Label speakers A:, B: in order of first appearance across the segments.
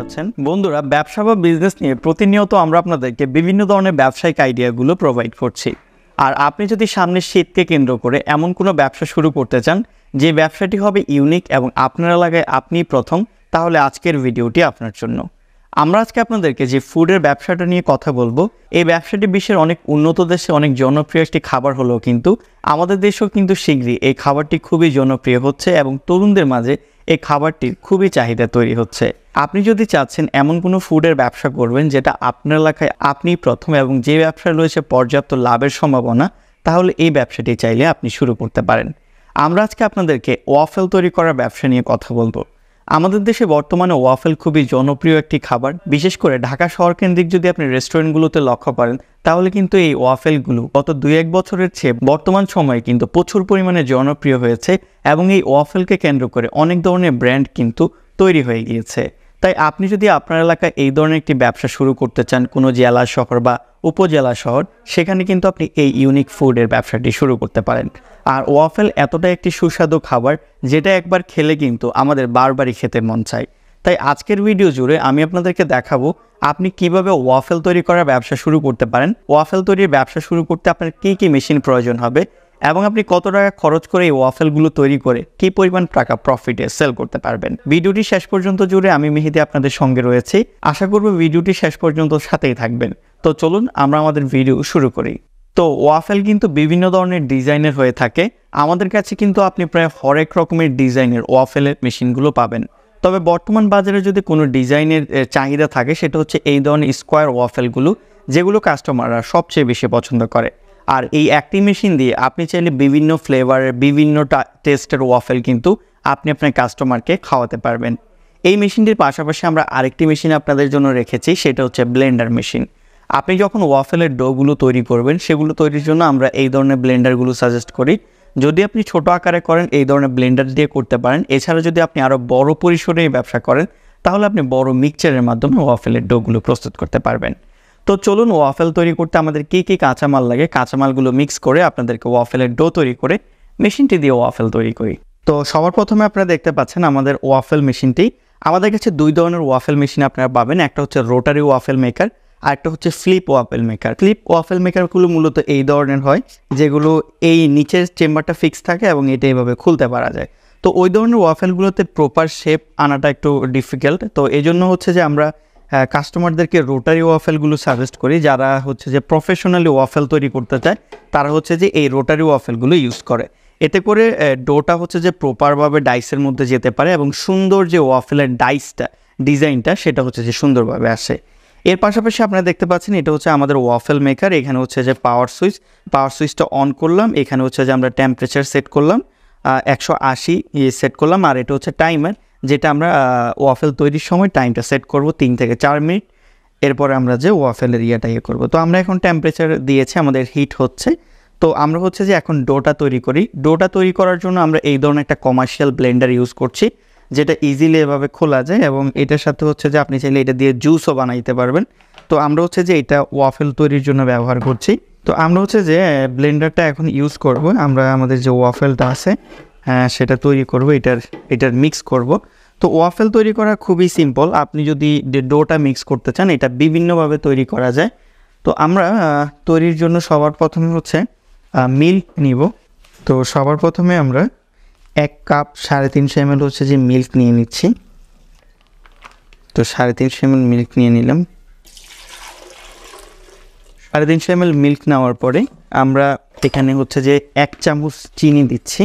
A: আছেন বন্ধুরা? ব্যবসা বা বিজনেস নিয়ে প্রতিনিয়ত আমরা আপনাদেরকে বিভিন্ন ধরনের ব্যবসায়িক আইডিয়াগুলো প্রোভাইড করছি। আর আপনি যদি সামনের শীতকে কেন্দ্র করে এমন কোনো ব্যবসা শুরু করতে চান যে ব্যবসাটি হবে ইউনিক এবং আপনার এলাকায় আপনিই প্রথম, তাহলে আজকের ভিডিওটি আপনার জন্য। আমরা আজকে আপনাদেরকে যে ফুডের ব্যবসাটা নিয়ে কথা বলবো, এই ব্যবসাটি বিশ্বের অনেক উন্নত দেশে অনেক জনপ্রিয় একটি খাবার হলেও কিন্তু আমাদের দেশেও কিন্তু শীঘ্রই এই খাবারটি খুবই জনপ্রিয় হচ্ছে এবং তরুণদের মাঝে এই খাবারটির খুবই চাহিদা তৈরি হচ্ছে। আপনি যদি চাচ্ছেন এমন কোনো ফুডের ব্যবসা করবেন যেটা আপনার এলাকায় আপনিই প্রথম এবং যে ব্যবসায় রয়েছে পর্যাপ্ত লাভের সম্ভাবনা, তাহলে এই ব্যবসাটি চাইলে আপনি শুরু করতে পারেন। আমরা আজকে আপনাদেরকে ওয়াফেল তৈরি করার ব্যবসা নিয়ে কথা বলবো। আমাদের দেশে বর্তমানে ওয়াফেল খুবই জনপ্রিয় একটি খাবার। বিশেষ করে ঢাকা শহর কেন্দ্রিক যদি আপনি রেস্টুরেন্টগুলোতে লক্ষ্য করেন, তাহলে কিন্তু এই ওয়াফেলগুলো গত 2-1 বছরের চেয়ে বর্তমান সময়ে কিন্তু প্রচুর পরিমাণে জনপ্রিয় হয়েছে এবং এই ওয়াফেলকে কেন্দ্র করে অনেক ধরনের ব্র্যান্ড কিন্তু তৈরি হয়ে গিয়েছে। তাই আপনি যদি আপনার এলাকায় এই ধরনের একটি ব্যবসা শুরু করতে চান, কোনো জেলা শহর বা উপজেলা শহর, সেখানে কিন্তু আপনি এই ইউনিক ফুডের ব্যবসাটি শুরু করতে পারেন। আর ওয়াফেল এতটাই একটি সুস্বাদু খাবার যেটা একবার খেলে কিন্তু আমাদের বারবারই খেতে মন চায়। তাই আজকের ভিডিও জুড়ে আমি আপনাদেরকে দেখাবো আপনি কিভাবে ওয়াফেল তৈরি করার ব্যবসা শুরু করতে পারেন, ওয়াফেল তৈরির ব্যবসা শুরু করতে আপনার কী কী মেশিন প্রয়োজন হবে এবং আপনি কত টাকা খরচ করে এই ওয়াফেলগুলো তৈরি করে কী পরিমাণ টাকা প্রফিটে সেল করতে পারবেন। ভিডিওটি শেষ পর্যন্ত জুড়ে আমি মেহেদি আপনাদের সঙ্গে রয়েছি। আশা করব ভিডিওটি শেষ পর্যন্ত সাথেই থাকবেন। তো চলুন আমরা আমাদের ভিডিও শুরু করি। তো ওয়াফেল কিন্তু বিভিন্ন ধরনের ডিজাইনের হয়ে থাকে। আমাদের কাছে কিন্তু আপনি প্রায় হরেক রকমের ডিজাইনের ওয়াফেলের মেশিনগুলো পাবেন। তবে বর্তমান বাজারে যদি কোনো ডিজাইনের চাহিদা থাকে, সেটা হচ্ছে এই ধরনের স্কোয়ার ওয়াফেলগুলো, যেগুলো কাস্টমাররা সবচেয়ে বেশি পছন্দ করে। আর এই একটি মেশিন দিয়ে আপনি চাইলে বিভিন্ন ফ্লেভারের বিভিন্ন টেস্টের ওয়াফেল কিন্তু আপনি আপনার কাস্টমারকে খাওয়াতে পারবেন। এই মেশিনটির পাশাপাশি আমরা আরেকটি মেশিন আপনাদের জন্য রেখেছি, সেটা হচ্ছে ব্লেন্ডার মেশিন। আপনি যখন ওয়াফেলের ডোগুলো তৈরি করবেন, সেগুলো তৈরির জন্য আমরা এই ধরনের ব্লেন্ডারগুলো সাজেস্ট করি। যদি আপনি ছোট আকারে করেন, এই ধরনের ব্লেন্ডার দিয়ে করতে পারেন। এছাড়া যদি আপনি আরও বড় পরিসরে এই ব্যবসা করেন, তাহলে আপনি বড় মিক্সচারের মাধ্যমে ওয়াফেলের ডোগুলো প্রস্তুত করতে পারবেন। তো চলুন, ওয়াফেল তৈরি করতে আমাদের কী কী কাঁচামাল লাগে, কাঁচামালগুলো মিক্স করে আপনাদেরকে ওয়াফেলের ডো তৈরি করে মেশিনটি দিয়ে ওয়াফেল তৈরি করি। তো সবার প্রথমে আপনারা দেখতে পাচ্ছেন আমাদের ওয়াফেল মেশিনটি। আমাদের কাছে দুই ধরনের ওয়াফেল মেশিন আপনারা পাবেন, একটা হচ্ছে রোটারি ওয়াফেল মেকার আর একটা হচ্ছে flip waffle maker. Flip waffle মেকারগুলো মূলত এই ধরনের হয়, যেগুলো এই নিচের চেম্বারটা ফিক্স থাকে এবং এটা এইভাবে খুলতে পারা যায়। তো ওই ধরনের ওয়াফেলগুলোতে প্রপার শেপ আনাটা একটু ডিফিকাল্ট। তো এই জন্য হচ্ছে যে আমরা কাস্টমারদেরকে রোটারি ওয়াফেলগুলো সাজেস্ট করি। যারা হচ্ছে যে প্রফেশনালি ওয়াফেল তৈরি করতে চায়, তারা হচ্ছে যে এই রোটারি ওয়াফেলগুলো ইউজ করে। এতে করে ডোটা হচ্ছে যে প্রপারভাবে ডাইসের মধ্যে যেতে পারে এবং সুন্দর যে ওয়াফেলের ডাইসটা ডিজাইনটা, সেটা হচ্ছে যে সুন্দরভাবে আসে। এর পাশাপাশি আপনারা দেখতে পাচ্ছেন এটা হচ্ছে আমাদের ওয়াফেল মেকার। এখানে হচ্ছে যে পাওয়ার সুইচটা অন করলাম। এখানে হচ্ছে যে আমরা টেম্পারেচার সেট করলাম 180 সেট করলাম। আর এটা হচ্ছে টাইমার, যেটা আমরা ওয়াফেল তৈরির সময় টাইমটা সেট করব 3 থেকে 4 মিনিট। এরপরে আমরা যে ওয়াফেলের করব। তো আমরা এখন টেম্পারেচার দিয়েছি, আমাদের হিট হচ্ছে। তো আমরা হচ্ছে যে এখন ডোটা তৈরি করি। ডোটা তৈরি করার জন্য আমরা এই ধরনের একটা কমার্শিয়াল ব্লেন্ডার ইউজ করছি, যেটা ইজিলি এভাবে খোলা যায় এবং এটার সাথে হচ্ছে যে আপনি চাইলে এটা দিয়ে জুসও বানাইতে পারবেন। তো আমরা হচ্ছে যে এটা ওয়াফেল তৈরির জন্য ব্যবহার করছি। তো আমরা হচ্ছে যে ব্লেন্ডারটা এখন ইউজ করব। আমরা আমাদের যে ওয়াফেলটা আছে সেটা তৈরি করব, এটার মিক্স করব। তো ওয়াফেল তৈরি করা খুবই সিম্পল। আপনি যদি ডোটা মিক্স করতে চান, এটা বিভিন্নভাবে তৈরি করা যায়। তো আমরা তৈরির জন্য সবার প্রথমে হচ্ছে মিল্ক নিব। তো সবার প্রথমে আমরা 1 কাপ 350 ml হচ্ছে যে মিল্ক নিয়ে নিচ্ছি। তো 350 ml মিল্ক নিয়ে নিলাম। 350 ml মিল্ক নেওয়ার পরে আমরা এখানে হচ্ছে যে 1 চামচ চিনি দিচ্ছি।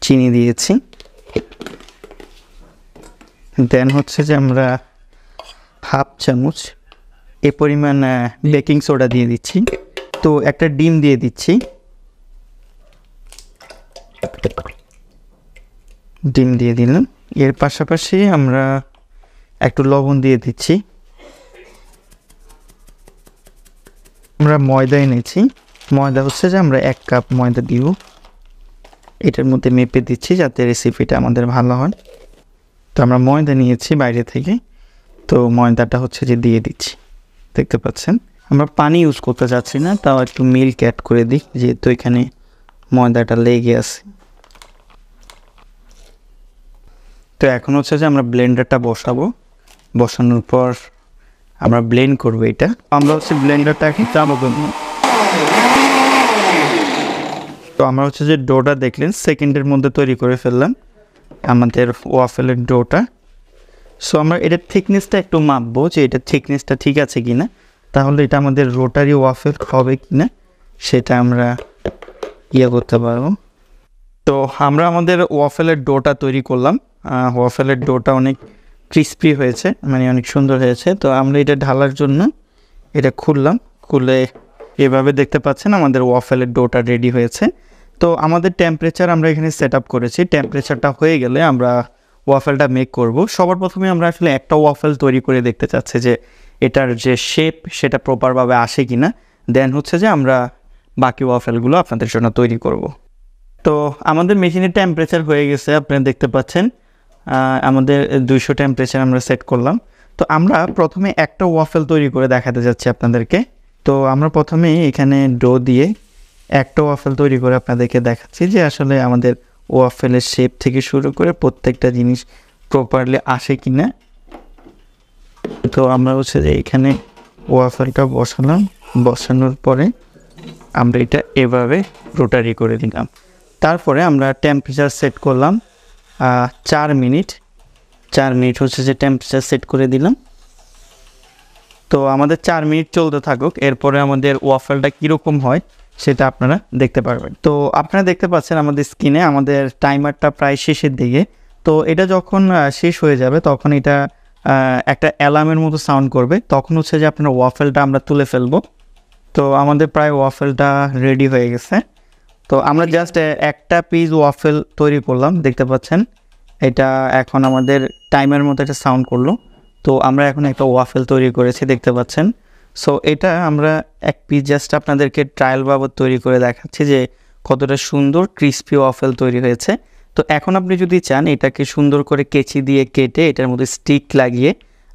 A: চিনি দিয়েছি। দেন হচ্ছে যে আমরা 1/2 চামচ এ পরিমাণ বেকিং সোডা দিয়ে দিচ্ছি। তো একটা ডিম দিয়ে দিচ্ছি। ডিম দিয়ে দিলাম। এর পাশাপাশি আমরা একটু লবণ দিয়ে দিচ্ছি। আমরা ময়দা এনেছি। ময়দা হচ্ছে যে আমরা 1 কাপ ময়দা দিব। এটার মধ্যে মেপে দিচ্ছি যাতে রেসিপিটা আমাদের ভালো হয়। তো আমরা ময়দা নিয়েছি বাইরে থেকে। তো ময়দাটা হচ্ছে যে দিয়ে দিচ্ছি, দেখতে পাচ্ছেন। আমরা পানি ইউজ করতে চাচ্ছি না, তাও একটু মিল্ক অ্যাড করে দিই, যেহেতু এখানে ময়দাটা লেগে আছে। তো এখন হচ্ছে যে আমরা ব্লেন্ডারটা বসাবো, বসানোর পর আমরা ব্লেন্ড করবো। এটা আমরা হচ্ছে ব্লেন্ডারটা এখন চালু করবো। তো আমরা হচ্ছে যে ডোটা দেখলেন সেকেন্ডের মধ্যে তৈরি করে ফেললাম আমাদের ওয়াফেলের ডোটা। সো আমরা এটার থিকনেসটা একটু মাপবো যে এটার থিকনেসটা ঠিক আছে কিনা, তাহলে এটা আমাদের রোটারি ওয়াফেল হবে কিনা সেটা আমরা করতে পারবো। তো আমরা আমাদের ওয়াফেলের ডোটা তৈরি করলাম। ওয়াফেলের ডোটা অনেক ক্রিস্পি হয়েছে, মানে অনেক সুন্দর হয়েছে। তো আমরা এটা ঢালার জন্য এটা খুললাম, খুলে এভাবে দেখতে পাচ্ছেন আমাদের ওয়াফেলের ডোটা রেডি হয়েছে। তো আমাদের টেম্পারেচার আমরা এখানে সেট আপ করেছি। টেম্পারেচারটা হয়ে গেলে আমরা ওয়াফেলটা মেক করব। সবার প্রথমে আমরা আসলে একটা ওয়াফেল তৈরি করে দেখতে চাচ্ছি যে এটার যে শেপ সেটা প্রপারভাবে আসে কিনা, দেন হচ্ছে যে আমরা বাকি ওয়াফেলগুলো আপনাদের জন্য তৈরি করব। তো আমাদের মেশিনের টেম্পারেচার হয়ে গেছে, আপনারা দেখতে পাচ্ছেন আমাদের 200 টেম্পারেচার আমরা সেট করলাম। তো আমরা প্রথমে একটা ওয়াফেল তৈরি করে দেখাতে যাচ্ছি আপনাদেরকে। তো আমরা প্রথমে এখানে ডো দিয়ে একটা ওয়াফেল তৈরি করে আপনাদেরকে দেখাচ্ছি যে আসলে আমাদের ওয়াফেলের শেপ থেকে শুরু করে প্রত্যেকটা জিনিস প্রপারলি আসে কিনা। তো আমরা হচ্ছে যে এখানে ওয়াফেলটা বসালাম, বসানোর পরে আমরা এটা এভাবে রোটারি করে দিলাম। তারপরে আমরা টেম্পারেচার সেট করলাম 4 মিনিট। 4 মিনিট হচ্ছে যে টেম্পারেচার সেট করে দিলাম। তো আমাদের 4 মিনিট চলতে থাকুক, এরপরে আমাদের ওয়াফেলটা কীরকম হয় সেটা আপনারা দেখতে পারবেন। তো আপনারা দেখতে পাচ্ছেন আমাদের স্ক্রিনে আমাদের টাইমারটা প্রায় শেষের দিকে। তো এটা যখন শেষ হয়ে যাবে তখন এটা একটা অ্যালার্মের মতো সাউন্ড করবে, তখন হচ্ছে যে আপনার ওয়াফেলটা আমরা তুলে ফেলবো। তো আমাদের প্রায় ওয়াফেলটা রেডি হয়ে গেছে। তো আমরা জাস্ট একটা পিস ওয়াফেল তৈরি করলাম, দেখতে পাচ্ছেন এটা এখন আমাদের টাইমের মতো একটা সাউন্ড করলো। তো আমরা এখন একটা ওয়াফেল তৈরি করেছি, দেখতে পাচ্ছেন। সো এটা আমরা এক পিস জাস্ট আপনাদেরকে ট্রায়াল বাবদ তৈরি করে দেখাচ্ছি যে কতটা সুন্দর ক্রিস্পি ওয়াফেল তৈরি হয়েছে। তো এখন আপনি যদি চান এটাকে সুন্দর করে কেচি দিয়ে কেটে এটার মধ্যে স্টিক লাগিয়ে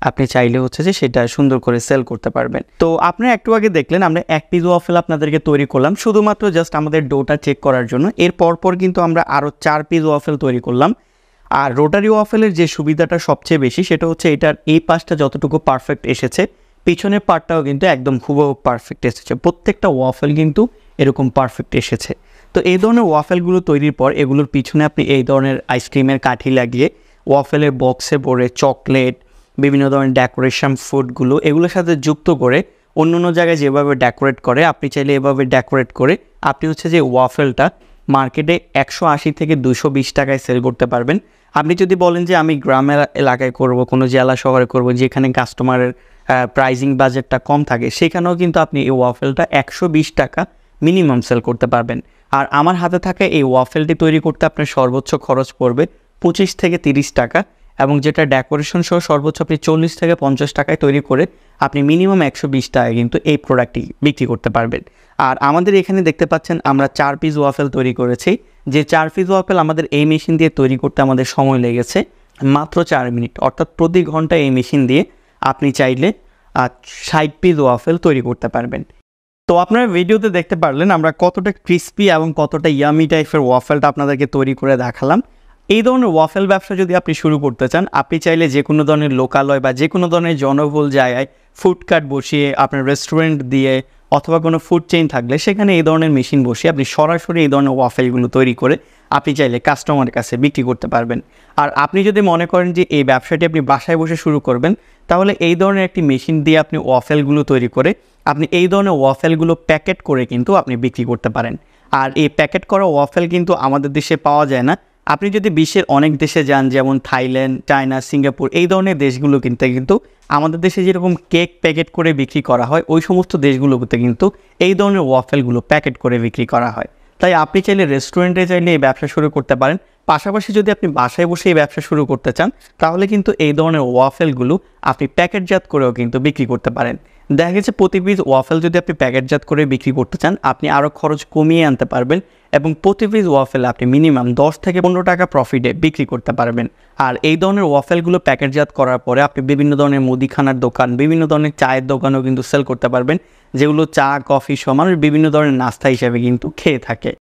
A: আপনি চাইলে হচ্ছে যে সেটা সুন্দর করে সেল করতে পারবেন। তো আপনারা একটু আগে দেখলেন আমরা এক পিস ওয়াফেল আপনাদেরকে তৈরি করলাম শুধুমাত্র জাস্ট আমাদের ডোটা চেক করার জন্য। এর পরপর কিন্তু আমরা আরও 4 পিস ওয়াফেল তৈরি করলাম। আর রোটারি ওয়াফেলের যে সুবিধাটা সবচেয়ে বেশি সেটা হচ্ছে এটার এই পাশটা যতটুকু পারফেক্ট এসেছে পিছনের পার্টটাও কিন্তু একদম হুবহু পারফেক্ট এসেছে। প্রত্যেকটা ওয়াফেল কিন্তু এরকম পারফেক্ট এসেছে। তো এই ধরনের ওয়াফেলগুলো তৈরির পর এগুলোর পিছনে আপনি এই ধরনের আইসক্রিমের কাঠি লাগিয়ে ওয়াফেলের বক্সে ভরে চকলেট, বিভিন্ন ধরনের ডেকোরেশন ফুডগুলো এগুলোর সাথে যুক্ত করে অন্য অন্য জায়গায় যেভাবে ডেকোরেট করে আপনি চাইলে এভাবে ডেকোরেট করে আপনি হচ্ছে যে ওয়াফেলটা মার্কেটে 180 থেকে 220 টাকায় সেল করতে পারবেন। আপনি যদি বলেন যে আমি গ্রামের এলাকায় করব, কোনো জেলা শহরে করব যেখানে কাস্টমারের প্রাইজিং বাজেটটা কম থাকে, সেখানেও কিন্তু আপনি এই ওয়াফেলটা 120 টাকা মিনিমাম সেল করতে পারবেন। আর আমার হাতে থাকা এই ওয়াফেলটি তৈরি করতে আপনার সর্বোচ্চ খরচ পড়বে 25 থেকে 30 টাকা, এবং যেটা ডেকোরেশন সহ সর্বোচ্চ আপনি 40 থেকে 50 টাকায় তৈরি করে আপনি মিনিমাম 120 টাকায় কিন্তু এই প্রোডাক্টটি বিক্রি করতে পারবেন। আর আমাদের এখানে দেখতে পাচ্ছেন আমরা 4 পিস ওয়াফেল তৈরি করেছি। যে 4 পিস ওয়াফেল আমাদের এই মেশিন দিয়ে তৈরি করতে আমাদের সময় লেগেছে মাত্র 4 মিনিট, অর্থাৎ প্রতি ঘন্টায় এই মেশিন দিয়ে আপনি চাইলে 60 পিস ওয়াফেল তৈরি করতে পারবেন। তো আপনারা ভিডিওতে দেখতে পারলেন আমরা কতটা ক্রিস্পি এবং কতটা ইয়ামি টাইপের ওয়াফেলটা আপনাদেরকে তৈরি করে দেখালাম। এই ধরনের ওয়াফেল ব্যবসা যদি আপনি শুরু করতে চান, আপনি চাইলে যে কোনো ধরনের লোকালয় বা যে কোনো ধরনের জনবহুল জায়গায় ফুডকার্ট বসিয়ে আপনার রেস্টুরেন্ট দিয়ে অথবা কোনো ফুড চেইন থাকলে সেখানে এই ধরনের মেশিন বসিয়ে আপনি সরাসরি এই ধরনের ওয়াফেলগুলো তৈরি করে আপনি চাইলে কাস্টমারের কাছে বিক্রি করতে পারবেন। আর আপনি যদি মনে করেন যে এই ব্যবসাটি আপনি বাসায় বসে শুরু করবেন, তাহলে এই ধরনের একটি মেশিন দিয়ে আপনি ওয়াফেলগুলো তৈরি করে আপনি এই ধরনের ওয়াফেলগুলো প্যাকেট করে কিন্তু আপনি বিক্রি করতে পারেন। আর এই প্যাকেট করা ওয়াফেল কিন্তু আমাদের দেশে পাওয়া যায় না। আপনি যদি বিশ্বের অনেক দেশে যান, যেমন থাইল্যান্ড, চায়না, সিঙ্গাপুর, এই ধরনের দেশগুলো কিন্তু আমাদের দেশে যেরকম কেক প্যাকেট করে বিক্রি করা হয় ওই সমস্ত দেশগুলোতে কিন্তু এই ধরনের ওয়াফেলগুলো প্যাকেট করে বিক্রি করা হয়। তাই আপনি চাইলে রেস্টুরেন্টে চাইলে এই ব্যবসা শুরু করতে পারেন। পাশাপাশি যদি আপনি বাসায় বসে এই ব্যবসা শুরু করতে চান তাহলে কিন্তু এই ধরনের ওয়াফেলগুলো আপনি প্যাকেটজাত করেও কিন্তু বিক্রি করতে পারেন। দেখা গেছে প্রতি পিস ওয়াফেল যদি আপনি প্যাকেটজাত করে বিক্রি করতে চান আপনি আরও খরচ কমিয়ে আনতে পারবেন এবং প্রতি পিস ওয়াফেল আপনি মিনিমাম 10 থেকে 15 টাকা প্রফিটে বিক্রি করতে পারবেন। আর এই ধরনের ওয়াফেলগুলো প্যাকেটজাত করার পরে আপনি বিভিন্ন ধরনের মুদিখানার দোকান, বিভিন্ন ধরনের চায়ের দোকানেও কিন্তু সেল করতে পারবেন, যেগুলো চা, কফি সহ মানুষ বিভিন্ন ধরনের নাস্তা হিসেবে কিন্তু খেয়ে থাকে।